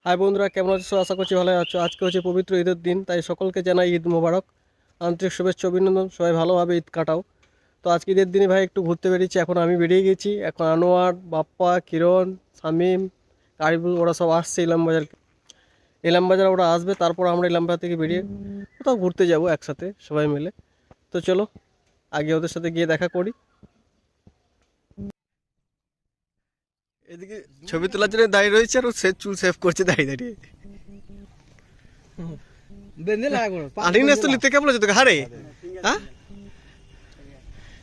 High বন্ধুরা, কেমন আছো? আশা করছি ভালো আছো। আজকে হচ্ছে পবিত্র ঈদের দিন, তাই সকলকে জানাই ঈদ মোবারক, আন্তরিক শুভেচ্ছা অভিনন্দন। সবাই ভালোভাবে ঈদ কাটাও। তো আজকে ঈদের দিনে ভাই একটু ঘুরতে বেরিয়েছি। এখন আমি বেরিয়ে গেছি। এখন আনোয়ার, বাপ্পা, কিরণ, শামীম, কারিবুল ওরা সব আসছে ইলামবাজার ওরা আসবে। তারপর আমরা ইলামবাজার থেকে বেরিয়ে কোথাও ঘুরতে যাব একসাথে সবাই মিলে। তো চলো আগে ওদের সাথে গিয়ে দেখা করি। এদিকে ছবি তোলার জন্য দাঁড়িয়ে রয়েছে আর ও চুল সেভ করছে দাঁড়িয়ে দাঁড়িয়ে। লিখতে কেমন আছে তোকে? হারে হ্যাঁ,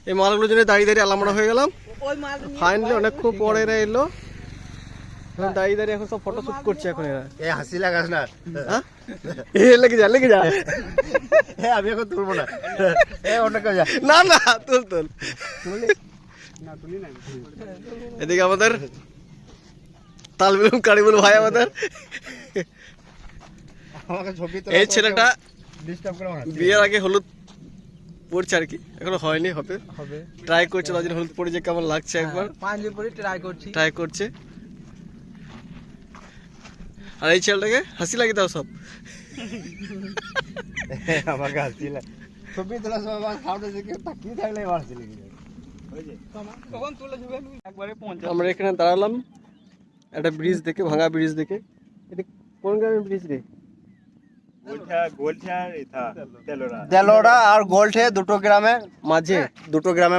এই মালগুলোর জন্য দাঁড়িয়ে দাঁড়িয়ে আলামড়া হয়ে গেলাম। ফাইনালি অনেকক্ষণ পরে এরা এলো, দাঁড়িয়ে দাঁড়িয়ে এখন সব ফটো শুট করছে। এখন এরা হাসি লাগাস না, লেগে যা লেগে যা। আমি এখন তুলবো না, অন্য কেউ যা। না না তুল তুল। এদিকে আমাদের তালবিলুম কারিবুল ভাই আমাদের। এই ছেলেটা বিয়ের আগে হলুদ পড়ছে আর কি, এখনো হয়নি, হবে ট্রাই করছে। তার জন্য হলুদ পরে যে কেমন লাগছে একবার ট্রাই করছে। আর এই ছেলেটাকে হাসি লাগে দাও সব। আমাকে হাসি লাগে ছবি তোলার সময় সামনে দিকে তাকিয়ে থাকলে হাসি লেগে যায়। আমরা এখানে দাঁড়ালাম একটা ব্রিজ দেখে, ভাঙা ব্রিজ দেখে। এটা কোন গ্রামের ব্রিজ রে? দেলোরা আর গোলঠে দুটো গ্রামে মাঝে,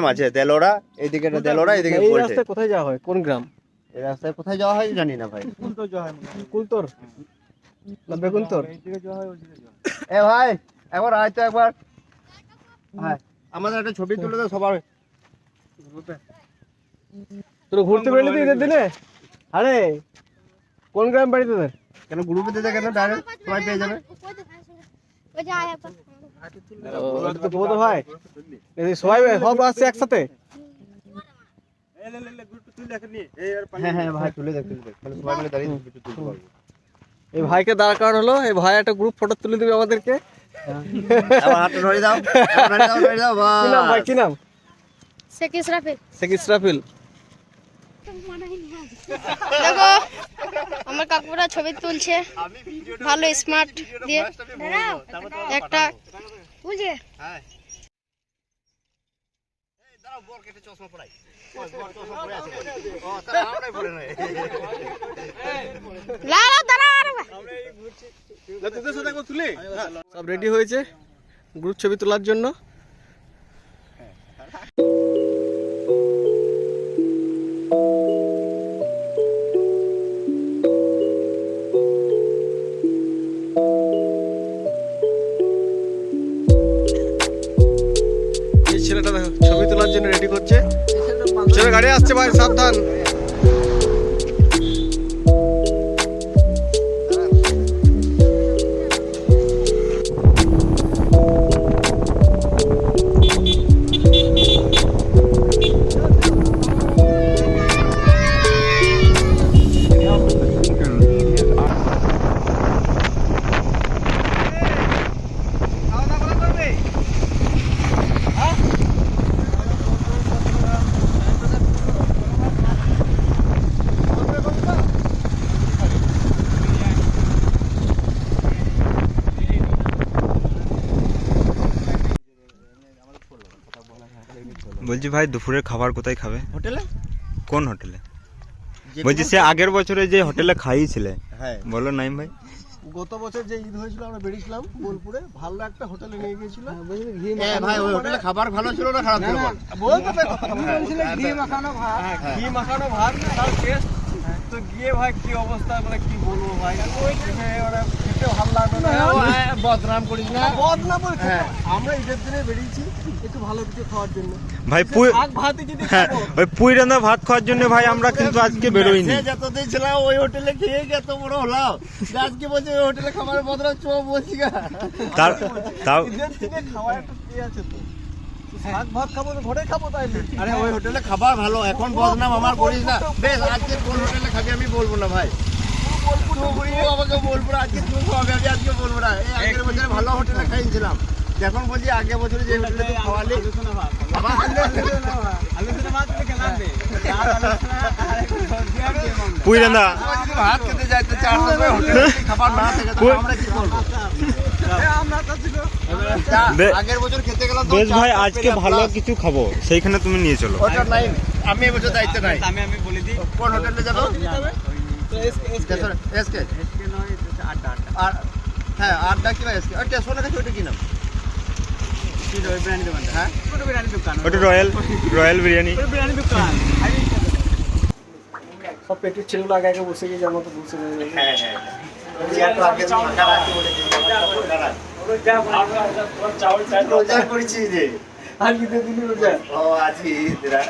মাঝে দেলোরা, এইদিকে দেলোরা, এইদিকে এই গোলঠে। রাস্তায় কোথায় যাওয়া হয়? কোন গ্রাম এই রাস্তায় কোথায় যাওয়া হয় জানি না ভাই। কুলতর না বেগুনতর? এ ভাই একবার আয় তো একবার, হ্যাঁ আমাদের একটা ছবি তুলে দাও সবার। তোর ঘুরতে বেরোলি তো ঈদের দিনে? আরে কোন গ্রাম বাড়ি তোদের? কেন গ্রুপে দিতে কেন? ডাইরেক্ট সবাই পেয়ে যাবে। তো বলতো ভাই সবাই সব আসছে একসাথে। হ্যাঁ হ্যাঁ ভাই তুলে দেখ, তাহলে সবাই মিলে দাঁড়িয়ে একটু তুলতে পারবো। এই ভাইকে দাঁড় করানো হলো, এই ভাই একটা গ্রুপ ফটো তুলে দিবে আমাদেরকে। আবার হাতটা ধরে দাও, ধরে দাও কি নাম ভাই, কি নাম? শেখ ইসরাফিল। দেখো আমার কাকুরা ছবি তুলছে ভালো স্মার্ট দিয়ে একটা বুঝে। সব রেডি হয়েছে গ্রুপ ছবি তোলার জন্য। এই ছেলেটা দেখো ছবি তোলার জন্য রেডি করছে। ছেলে গাড়ি আসছে ভাই, সাবধান। বলছি ভাই দুপুরের খাবার কোথায় খাবে? হোটেলে। কোন হোটেলে? বলছি সে আগের বছরে যে হোটেলে খাইয়েছিলে, হ্যাঁ বলো নাইম ভাই। গত বছর যে ঈদ হয়েছিল আমরা বেরিয়েছিলাম বোলপুরে, ভালো একটা হোটেলে নিয়ে গিয়েছিল। ভাই ওই হোটেলে খাবার ভালো ছিল না খারাপ ছিল? ঘি মাখানো ভাত তার টেস্ট তো গিয়ে ভাই কি অবস্থা, মানে কি বলবো ভাই, ওরা খেতে ভালো লাগলো না। বদনাম করিস না। বদনাম বলে আমরা ঈদের দিনে বেরিয়েছি একটু ভালো কিছু খাওয়ার জন্য ভাই শাক ভাতই যদি হ্যাঁ, ওই পুই রান্না ভাত খাওয়ার জন্য ভাই আমরা কিন্তু আজকে বেরোইনি। যতদিন ছিলাম ওই হোটেলে খেয়ে এত বড় হলাম, আজকে বলছি ওই হোটেলে খাবার বদনাম চোখ বলছি। তাও ঈদের দিনে খাওয়ার একটা কি আছে তো, শাক ভাত খাবো তো ঘরে খাবো তাইলে। আরে ওই হোটেলে খাবার ভালো, এখন বদনাম আমার করিস না। বেশ আজকে কোন হোটেলে খাবি আমি বলবো না ভাই, তুই আমাকে বলবো না। আজকে তুই খাবি, আমি আজকে বলবো না। এই আগের বছরে ভালো হোটেলে খাইছিলাম, এখন বলছি আগে বছরে যে হোটেলে তুই খাওয়ালি আবার পুইরান্দা যদি ভাত খেতে যাইতে চার নম্বরে হোটেলে যদি খাবার না থাকে তাহলে আমরা কি করবো? আগের বছর খেতে গেলাম তো বেশ ভাই 4 আজকে ভালো কিছু খাবো সেইখানে তুমি নিয়ে চলো। ওটা নাই, আমি এবছর দায়িত্ব নাই। আমি বলে দিই কোন হোটেলে যাবো? এসকে আর হ্যাঁ আড্ডা কি ভাই এসকে ওটা সোনা কাছে ওটা কি নাম? বিরিয়ানি দোকান, হ্যাঁ ছোট বিরিয়ানি দোকান, ওটা রয়্যাল বিরিয়ানি। বিরিয়ানি দোকান। সব পেটের ছেলেগুলো আগে আগে বসে গিয়ে আমার তো বসে গেছে। হ্যাঁ হ্যাঁ ইয়ার তো আগে ফাঁকা রাখতে বলেছি রোজা করেছি যে আর কি দিন রোজা ও আজকে তেরা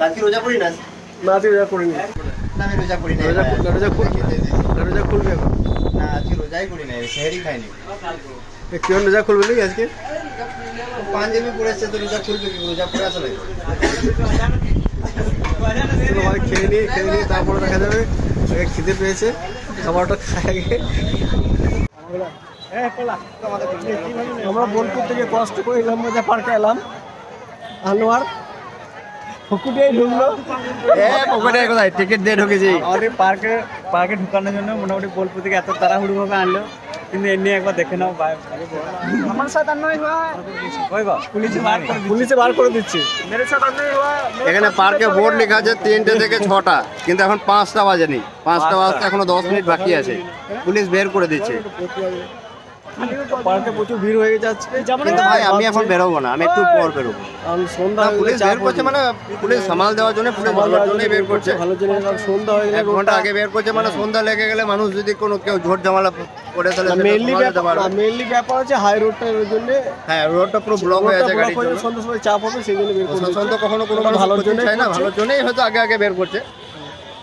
আজকে রোজা করি না না আজকে রোজা করিনি। না আমি রোজা করি না রোজা খুলবে এখন। না আজকে রোজাই করি না সেহরি খাইনি কেউ রোজা খুলবে নাকি আজকে? পাঞ্জাবি পড়েছে তো রোজা খুলবে কি রোজা পড়ে আসলে চলো ভাই খেয়ে নিয়ে তারপরে দেখা যাবে। আগে খিদে পেয়েছে, খাবারটা খাই আগে। আমরা বোলপুর থেকে কষ্ট করে এলাম, মজা পার্কে এলাম। আনোয়ার ফুকুটেই ঢুকলো। পকেটে কোথায় টিকিট দিয়ে ঢুকেছি আমাদের পার্কে ঢুকানোর জন্য মোটামুটি বোলপুর থেকে এত তাড়াহুড়ো ভাবে আনলো, কিন্তু এমনি একবার দেখে নাও আমার সাথে পুলিশে বার করে দিচ্ছে। এখানে পার্কে বোর্ড লেখা আছে 3টে থেকে 6টা, কিন্তু এখন 5টা বাজেনি। 5টা বাজতে এখনো 10 মিনিট বাকি আছে, পুলিশ বের করে দিচ্ছে। পার্কে প্রচুর ভিড় হয়ে যাচ্ছে। কিন্তু ভাই আমি এখন বেরোবো না, আমি একটু পর বেরোবো। সন্ধ্যা হয়ে পুলিশ গেলে বের করছে মানে পুলিশ সামাল দেওয়ার জন্য, পুলিশ ভালোর জন্যই বের করছে। ভালো জন্য সন্ধ্যা হয়ে গেলে 1 ঘন্টা আগে বের করছে মানে সন্ধ্যা লেগে গেলে মানুষ যদি কোনো কেউ ঝোট ঝামেলা করে তাহলে সেটা সামাল দিতে পারবে। মেইনলি ব্যাপার হচ্ছে হাই রোডটা এর জন্য হ্যাঁ রোডটা পুরো ব্লক হয়ে আছে গাড়ির জন্য। সন্ধ্যার সময় চাপ হবে, সেই জন্য বের করে প্রশাসন তো কখনো কোনো মানুষ ভালোর ক্ষতি জন্যই চায় না, করছে। ভালোর জন্যই হয়তো আগে আগে বের করছে।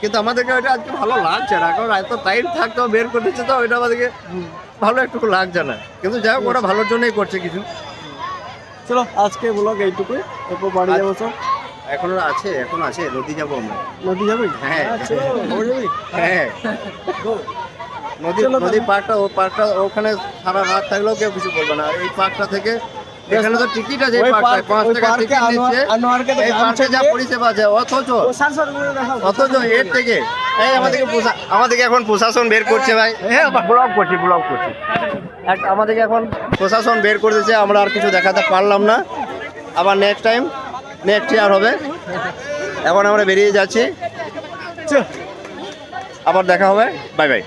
কিন্তু আমাদেরকে ওইটা আজকে ভালো লাগছে না, কারণ এত টাইট থাকতেও বের করতেছে তো ওইটা আমাদেরকে ভালো একটু লাগছে না। কিন্তু যাই হোক ওরা ভালোর জন্যই করছে কিছু। চলো আজকে ব্লগ এইটুকুই, এরপর বাড়ি যাবো। সব এখনো আছে নদী যাবো আমরা। নদী যাবে? হ্যাঁ। চলো খবর যাবি। হ্যাঁ নদী পার্কটা, ও পার্কটা ওখানে সারা রাত থাকলেও কেউ কিছু বলবে না। এই পার্কটা থেকে এখানে তো টিকিট আছে, এই ওই পার্কটায় 5 ওই টাকা পার্কে টিকিট নিচ্ছে। আনোয়ারকে তো এই পার্কে যা গামছা পরিষেবা আছে অথচ এর থেকে এই দিয়ে- আমাদেরকে এখন প্রশাসন বের করছে ভাই। হ্যাঁ ব্লগ করছি আমাদেরকে এখন প্রশাসন বের করে দিচ্ছে, আমরা আর কিছু দেখাতে পারলাম না। আবার নেক্সট ইয়ার হবে। এখন আমরা বেরিয়ে যাচ্ছি, আবার দেখা হবে, বাই বাই।